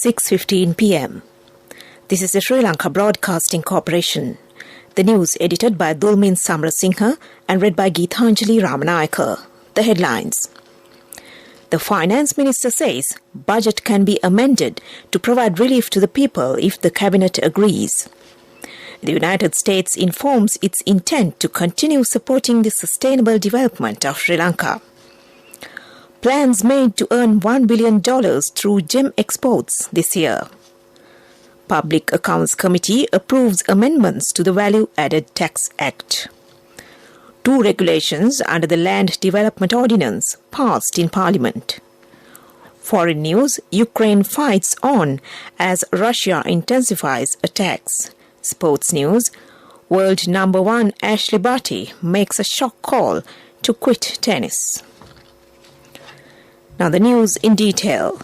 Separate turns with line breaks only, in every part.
6:15 p.m. This is the Sri Lanka Broadcasting Corporation. The news edited by Dulmin Samrasinghe and read by Geethanjali Ramanayaka. The headlines. The Finance Minister says budget can be amended to provide relief to the people if the Cabinet agrees. The United States informs its intent to continue supporting the sustainable development of Sri Lanka. Plans made to earn $1 billion through gem exports this year. Public Accounts Committee approves amendments to the Value Added Tax Act. 2 regulations under the Land Development Ordinance passed in Parliament. Foreign news, Ukraine fights on as Russia intensifies attacks. Sports news, world number 1 Ashley Barty makes a shock call to quit tennis. Now the news in detail.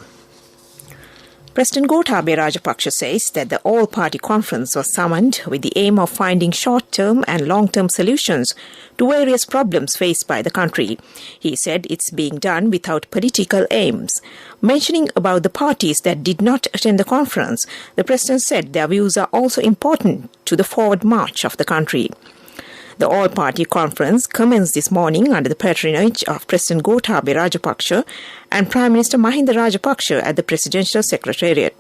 President Gotabaya Rajapaksa says that the all-party conference was summoned with the aim of finding short-term and long-term solutions to various problems faced by the country. He said it's being done without political aims. Mentioning about the parties that did not attend the conference, the president said their views are also important to the forward march of the country. The all-party conference commenced this morning under the patronage of President Gotabaya Rajapaksa and Prime Minister Mahinda Rajapaksa at the Presidential Secretariat.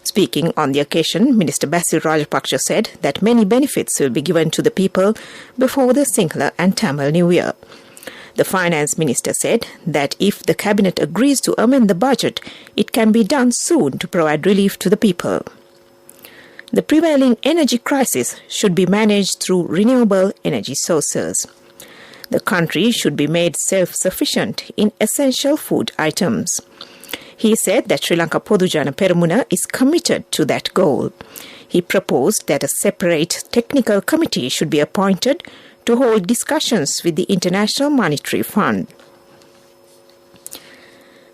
Speaking on the occasion, Minister Basil Rajapaksa said that many benefits will be given to the people before the Sinhala and Tamil New Year. The Finance Minister said that if the Cabinet agrees to amend the budget, it can be done soon to provide relief to the people. The prevailing energy crisis should be managed through renewable energy sources. The country should be made self-sufficient in essential food items. He said that Sri Lanka Podujana Peramuna is committed to that goal. He proposed that a separate technical committee should be appointed to hold discussions with the International Monetary Fund.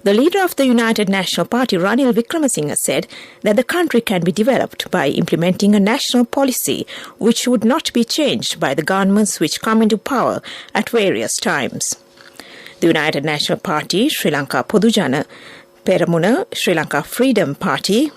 The leader of the United National Party, Ranil Wickremesinghe, said that the country can be developed by implementing a national policy which would not be changed by the governments which come into power at various times. The United National Party, Sri Lanka Podujana Peramuna, Sri Lanka Freedom Party,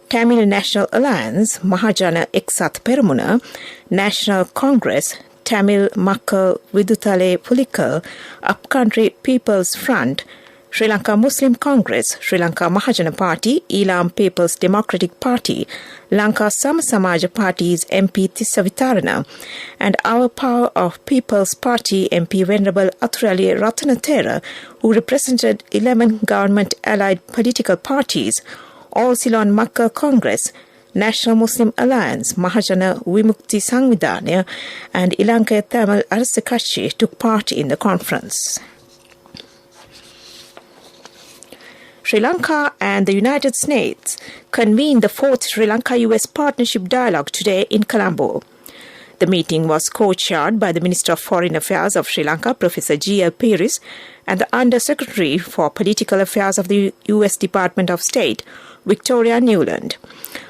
Tamil National Alliance, Mahajana Eksat Peramuna, National Congress, Tamil Makkal Vidutale Pulikal, Upcountry People's Front, Sri Lanka Muslim Congress, Sri Lanka Mahajana Party, Elam People's Democratic Party, Lanka Samasamaja Party's MP Tissavitarana, and Our Power of People's Party MP Venerable Athurali Ratanathera, who represented 11 government-allied political parties, All Ceylon Makkal Congress, National Muslim Alliance, Mahajana Vimukti Sangvidhana, and Ilanka Tamil Arasakachi took part in the conference. Sri Lanka and the United States convened the 4th Sri Lanka-US Partnership Dialogue today in Colombo. The meeting was co-chaired by the Minister of Foreign Affairs of Sri Lanka, Professor G.L. Pieris, and the Under-Secretary for Political Affairs of the U.S. Department of State, Victoria Newland.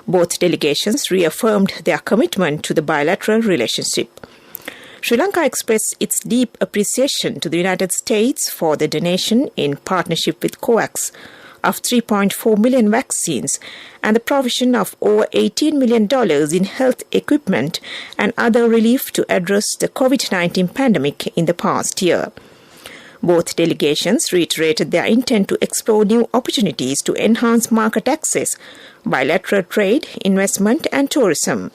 Both delegations reaffirmed their commitment to the bilateral relationship. Sri Lanka expressed its deep appreciation to the United States for the donation in partnership with COVAX of 3.4 million vaccines and the provision of over $18 million in health equipment and other relief to address the COVID-19 pandemic in the past year. Both delegations reiterated their intent to explore new opportunities to enhance market access, bilateral trade, investment and tourism.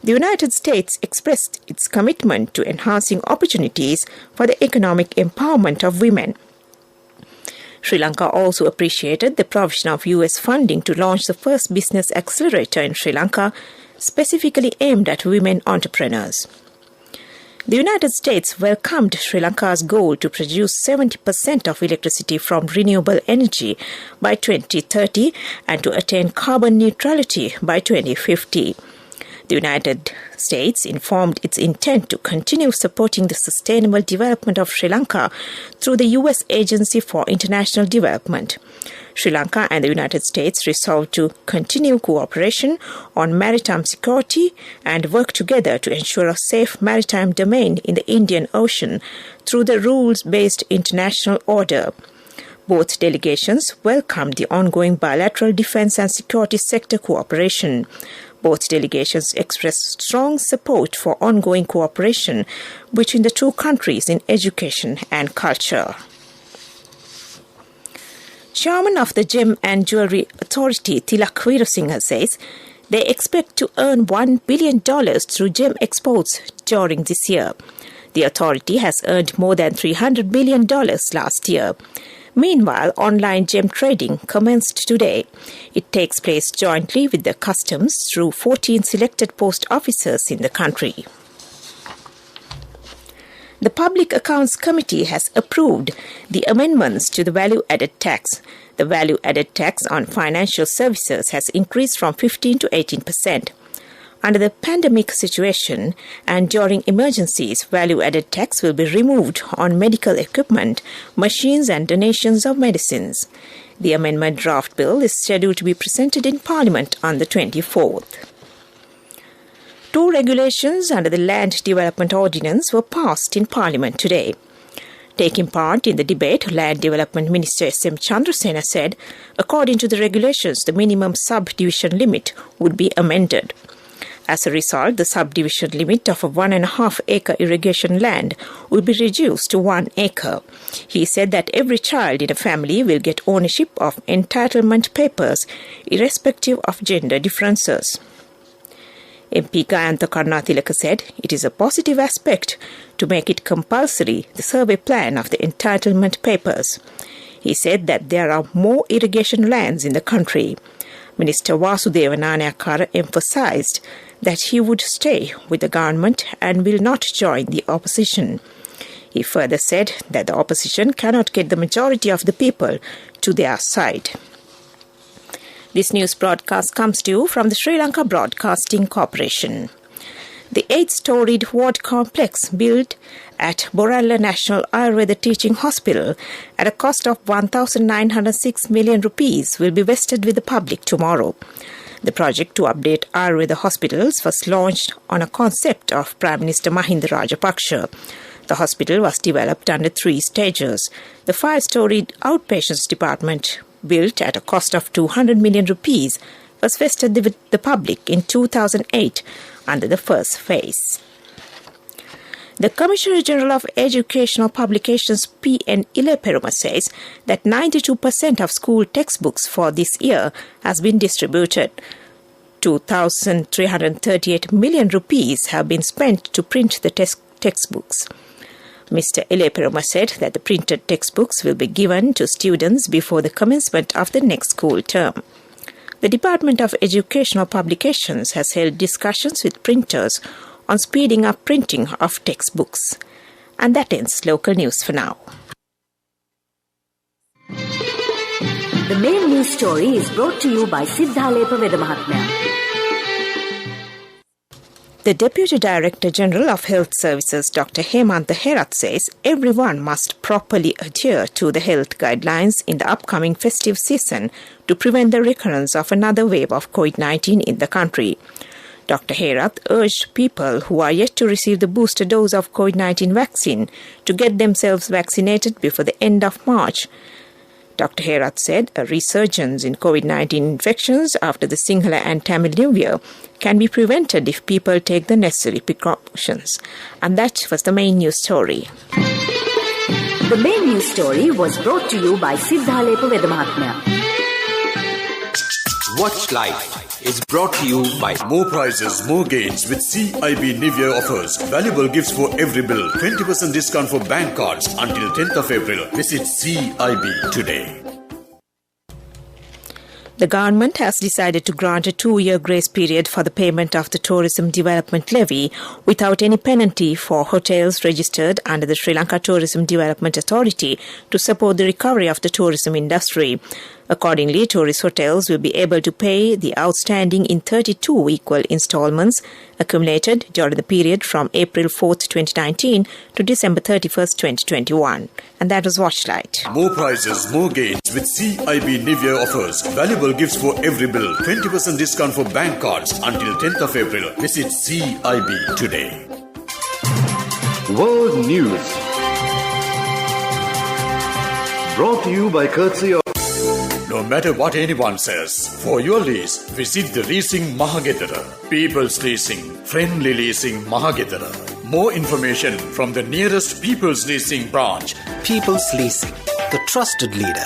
The United States expressed its commitment to enhancing opportunities for the economic empowerment of women. Sri Lanka also appreciated the provision of US funding to launch the first business accelerator in Sri Lanka, specifically aimed at women entrepreneurs. The United States welcomed Sri Lanka's goal to produce 70% of electricity from renewable energy by 2030 and to attain carbon neutrality by 2050. The United States informed its intent to continue supporting the sustainable development of Sri Lanka through the U.S. Agency for International Development. Sri Lanka and the United States resolved to continue cooperation on maritime security and work together to ensure a safe maritime domain in the Indian Ocean through the rules-based international order. Both delegations welcomed the ongoing bilateral defense and security sector cooperation. Both delegations expressed strong support for ongoing cooperation between the two countries in education and culture. Chairman of the Gem and Jewellery Authority, Tilak Veerasinghe, says they expect to earn $1 billion through gem exports during this year. The authority has earned more than $300 million last year. Meanwhile, online gem trading commenced today. It takes place jointly with the customs through 14 selected post offices in the country. The Public Accounts Committee has approved the amendments to the value-added tax. The value-added tax on financial services has increased from 15% to 18%. Under the pandemic situation and during emergencies, value-added tax will be removed on medical equipment, machines and donations of medicines. The amendment draft bill is scheduled to be presented in Parliament on the 24th. Two regulations under the Land Development Ordinance were passed in Parliament today. Taking part in the debate, Land Development Minister S.M. Chandrasena said, according to the regulations, the minimum subdivision limit would be amended. As a result, the subdivision limit of a 1.5 acre irrigation land will be reduced to 1 acre. He said that every child in a family will get ownership of entitlement papers, irrespective of gender differences. MP Gayantha Karnatilaka said it is a positive aspect to make it compulsory, the survey plan of the entitlement papers. He said that there are more irrigation lands in the country. Minister Vasudeva Nanayakkara emphasized that he would stay with the government and will not join the opposition. He further said that the opposition cannot get the majority of the people to their side. This news broadcast comes to you from the Sri Lanka Broadcasting Corporation. The 8-storied ward complex built at Boralla National Ayurveda Teaching Hospital at a cost of 1,906 million rupees will be vested with the public tomorrow. The project to update Ayurveda hospitals was launched on a concept of Prime Minister Mahinda Rajapaksa. The hospital was developed under 3 stages. The 5-storied outpatients department, built at a cost of 200 million rupees, was vested with the public in 2008 under the first phase. The Commissioner General of Educational Publications P.N. Ileperuma says that 92% of school textbooks for this year has been distributed. 2,338 million rupees have been spent to print the textbooks. Mr. Ileperuma said that the printed textbooks will be given to students before the commencement of the next school term. The Department of Educational Publications has held discussions with printers on speeding up printing of textbooks. And that ends local news for now.
The main news story is brought to you by Siddhalepa Vedamahatmya.
The Deputy Director General of Health Services, Dr. Hemantha Herath, says everyone must properly adhere to the health guidelines in the upcoming festive season to prevent the recurrence of another wave of COVID-19 in the country. Dr. Herath urged people who are yet to receive the booster dose of COVID-19 vaccine to get themselves vaccinated before the end of March. Dr. Herath said a resurgence in COVID-19 infections after the Sinhala and Tamil New Year can be prevented if people take the necessary precautions. And that was the main news story.
The main news story was brought to you by Siddhalepa Vedamahatmya.
Watch Life is brought to you by
More prizes, more gains with CIB New Year offers. Valuable gifts for every bill. 20% discount for bank cards until 10th of April. Visit CIB today.
The government has decided to grant a 2-year grace period for the payment of the Tourism Development Levy without any penalty for hotels registered under the Sri Lanka Tourism Development Authority to support the recovery of the tourism industry. Accordingly, tourist hotels will be able to pay the outstanding in 32 equal installments accumulated during the period from April 4th, 2019 to December 31st, 2021. And that was Watchlight.
More prizes, more gains with CIB New Year offers. Valuable gifts for every bill. 20% discount for bank cards until 10th of April. Visit CIB today.
World News. Brought to you by courtesy of...
No matter what anyone says, for your lease, visit the Leasing Mahagedara. People's Leasing, Friendly Leasing Mahagedara. More information from the nearest People's Leasing branch.
People's Leasing, the trusted leader.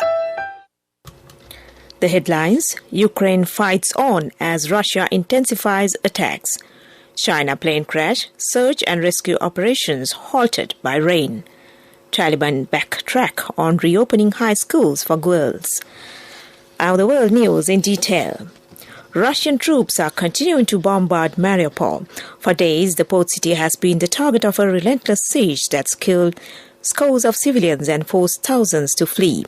The headlines: Ukraine fights on as Russia intensifies attacks. China plane crash, search and rescue operations halted by rain. Taliban backtrack on reopening high schools for girls. Now the world news in detail. Russian troops are continuing to bombard Mariupol. For days, the port city has been the target of a relentless siege that's killed scores of civilians and forced thousands to flee.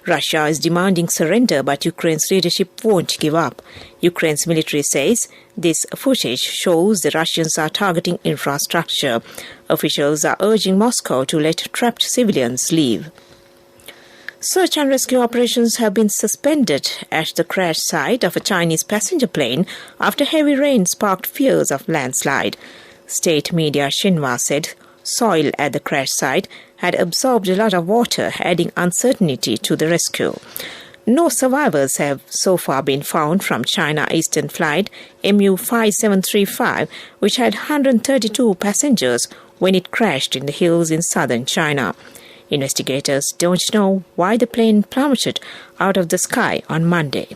Russia is demanding surrender, but Ukraine's leadership won't give up. Ukraine's military says this footage shows the Russians are targeting infrastructure. Officials are urging Moscow to let trapped civilians leave. Search and rescue operations have been suspended at the crash site of a Chinese passenger plane after heavy rain sparked fears of landslide. State media Xinhua said soil at the crash site had absorbed a lot of water, adding uncertainty to the rescue. No survivors have so far been found from China Eastern Flight MU5735, which had 132 passengers when it crashed in the hills in southern China. Investigators don't know why the plane plummeted out of the sky on Monday.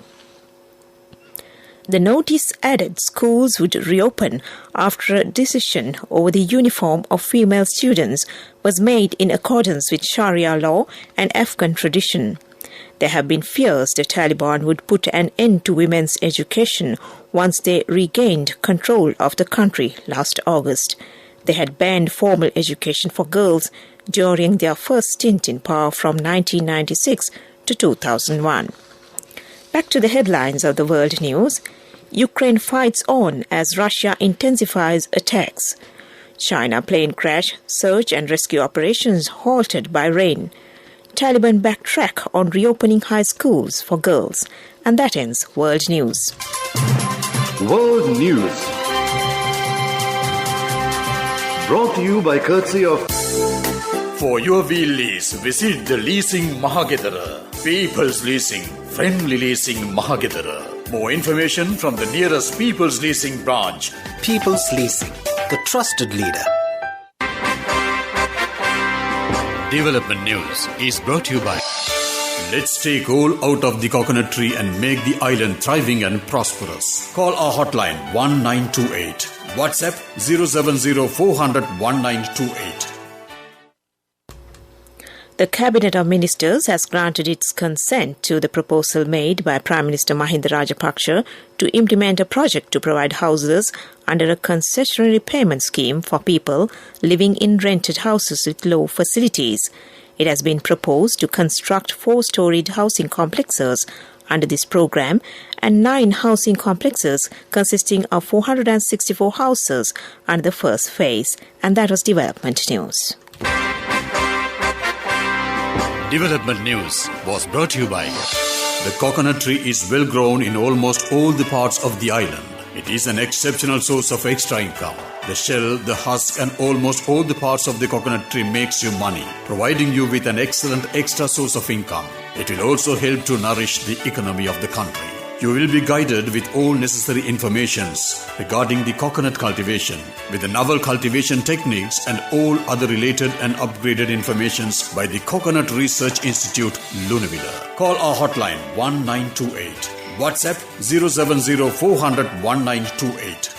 The notice added schools would reopen after a decision over the uniform of female students was made in accordance with Sharia law and Afghan tradition. There have been fears the Taliban would put an end to women's education once they regained control of the country last August. They had banned formal education for girls during their first stint in power from 1996 to 2001. Back to the headlines of the world news. Ukraine fights on as Russia intensifies attacks. China plane crash, search and rescue operations halted by rain. Taliban backtrack on reopening high schools for girls. And that ends World News.
World News. Brought to you by courtesy of...
For your wheel lease, visit the Leasing Mahagedara. People's Leasing, Friendly Leasing Mahagedara. More information from the nearest People's Leasing branch.
People's Leasing, the trusted leader.
Development News is brought to you by... Let's take all out of the coconut tree and make the island thriving and prosperous. Call our hotline 1928. WhatsApp 070 400 1928.
The Cabinet of Ministers has granted its consent to the proposal made by Prime Minister Mahinda Rajapaksa to implement a project to provide houses under a concessionary payment scheme for people living in rented houses with low facilities. It has been proposed to construct 4-storied housing complexes under this program and 9 housing complexes consisting of 464 houses under the first phase. And that was Development News.
Development News was brought to you by... The coconut tree is well grown in almost all the parts of the island. It is an exceptional source of extra income. The shell, the husk and almost all the parts of the coconut tree makes you money, providing you with an excellent extra source of income. It will also help to nourish the economy of the country. You will be guided with all necessary informations regarding the coconut cultivation, with the novel cultivation techniques and all other related and upgraded informations by the Coconut Research Institute, Lunavilla. Call our hotline 1928. WhatsApp 070 400 1928.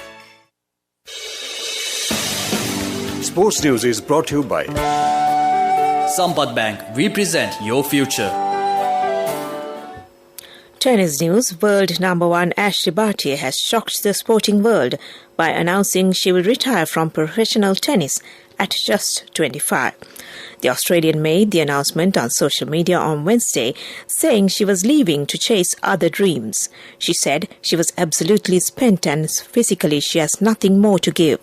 Sports News is brought to you by
Sampath Bank, we present your future.
Tennis news. World number one Ashley Barty has shocked the sporting world by announcing she will retire from professional tennis at just 25. The Australian made the announcement on social media on Wednesday, saying she was leaving to chase other dreams. She said she was absolutely spent and physically she has nothing more to give.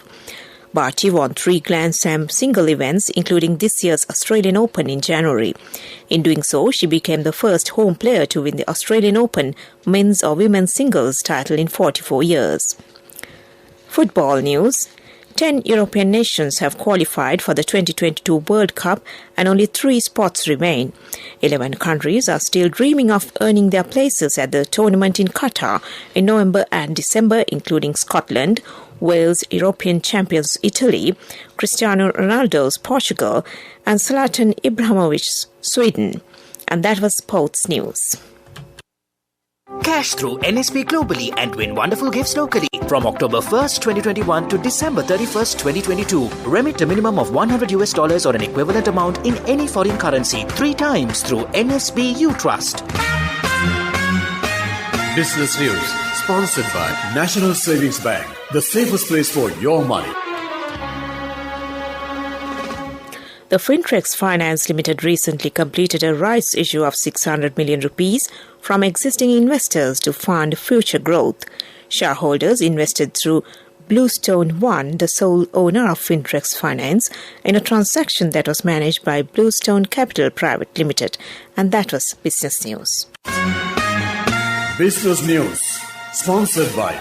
Barty won 3 Grand Slam single events, including this year's Australian Open in January. In doing so, she became the first home player to win the Australian Open men's or women's singles title in 44 years. Football news. 10 European nations have qualified for the 2022 World Cup and only 3 spots remain. 11 countries are still dreaming of earning their places at the tournament in Qatar in November and December, including Scotland, Wales, European champions Italy, Cristiano Ronaldo's Portugal, and Zlatan Ibrahimovic's Sweden. And that was sports news.
Cash through NSP globally and win wonderful gifts locally. From October 1st, 2021 to December 31st, 2022, remit a minimum of $100 or an equivalent amount in any foreign currency 3 times through NSB U Trust.
Business news sponsored by National Savings Bank, the safest place for your money.
The Fintrex Finance Limited recently completed a rights issue of 600 million rupees from existing investors to fund future growth. Shareholders invested through Bluestone One, the sole owner of Fintrex Finance, in a transaction that was managed by Bluestone Capital Private Limited. And that was business news.
Business news sponsored by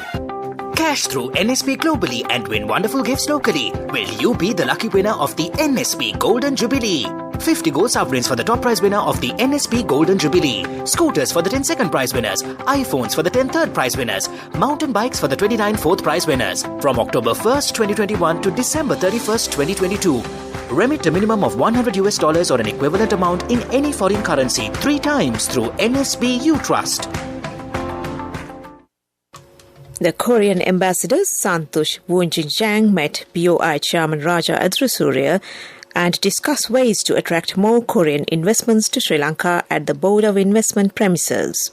Cash through NSP globally and win wonderful gifts locally. Will you be the lucky winner of the NSP Golden Jubilee? 50 gold sovereigns for the top prize winner of the NSP Golden Jubilee. Scooters for the 10 second prize winners. iPhones for the 10 third prize winners. Mountain bikes for the 29 fourth prize winners. From October 1st, 2021 to December 31st, 2022. Remit a minimum of $100 or an equivalent amount in any foreign currency 3 times through NSB U Trust.
The Korean ambassador Santosh Woonjinjang met BOI chairman Raja Adrisurya and discussed ways to attract more Korean investments to Sri Lanka at the Board of Investment premises.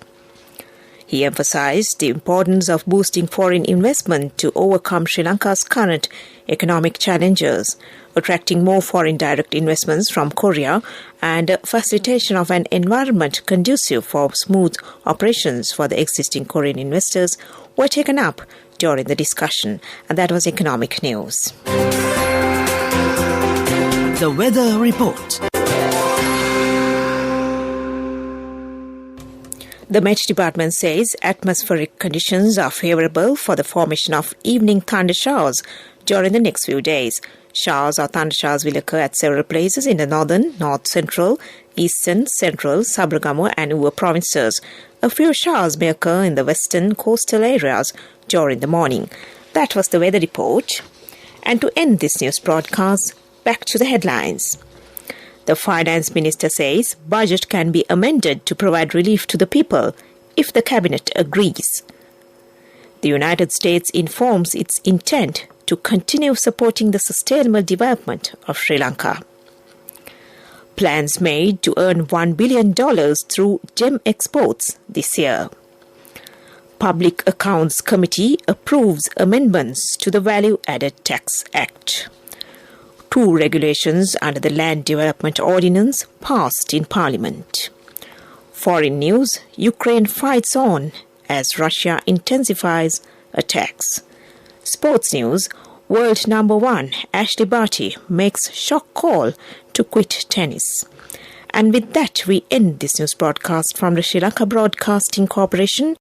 He emphasized the importance of boosting foreign investment to overcome Sri Lanka's current economic challenges, attracting more foreign direct investments from Korea, and facilitation of an environment conducive for smooth operations for the existing Korean investors were taken up during the discussion. And that was economic news.
The weather report.
The Met Department says atmospheric conditions are favorable for the formation of evening thunder showers during the next few days. Showers or thunder showers will occur at several places in the northern, north central, eastern, central, Sabaragamu and Uva provinces. A few showers may occur in the western coastal areas during the morning. That was the weather report. And to end this news broadcast, back to the headlines. The Finance Minister says budget can be amended to provide relief to the people if the Cabinet agrees. The United States informs its intent to continue supporting the sustainable development of Sri Lanka. Plans made to earn $1 billion through gem exports this year. Public Accounts Committee approves amendments to the Value Added Tax Act. 2 regulations under the Land Development Ordinance passed in Parliament. Foreign news, Ukraine fights on as Russia intensifies attacks. Sports news, world number one Ashley Barty makes shock call to quit tennis. And with that, we end this news broadcast from the Sri Lanka Broadcasting Corporation.